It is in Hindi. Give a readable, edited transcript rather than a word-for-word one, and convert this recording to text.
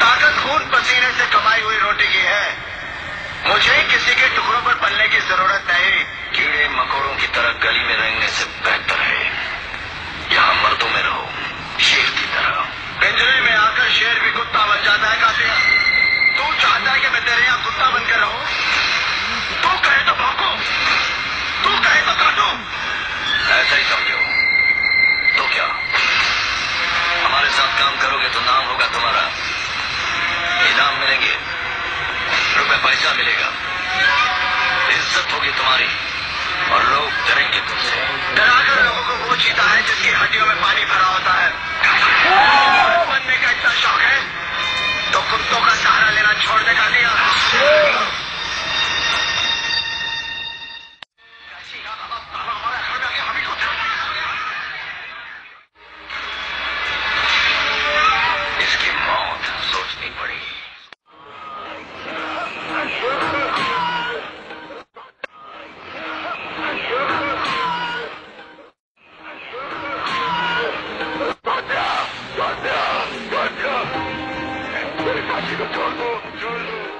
ताकत खून पसीने से कमाई हुई रोटी की है। मुझे किसी के टुकड़ों पर पलने की जरूरत नहीं। कीड़े मकोड़ों की तरह गली में रहने से बेहतर है यहाँ मर्दों में रहो, शेर की तरह। पिंजरे में आकर शेर भी कुत्ता बन जाता है कातिया। तू चाहता है कि मैं तेरे यहाँ कुत्ता बनकर रहूं? तू कहे तो भौंकू, तू कहे तो काटू। ऐसा ही समझो। तो क्या हमारे साथ काम करोगे तो नाम होगा तुम्हारा, इनाम मिलेंगे, रुपए पैसा मिलेगा, इज्जत होगी तुम्हारी और लोग डरेंगे तुमसे। डराकर लोगों को वो जीता है जिसकी हड्डियों में पानी भरा होता है। बनने का इतना शौक है तो कुत्तों का सहारा लेना छोड़ दे कातिया। इसकी मौत सोचनी पड़ी। मेरे काशी को छोड़ दो।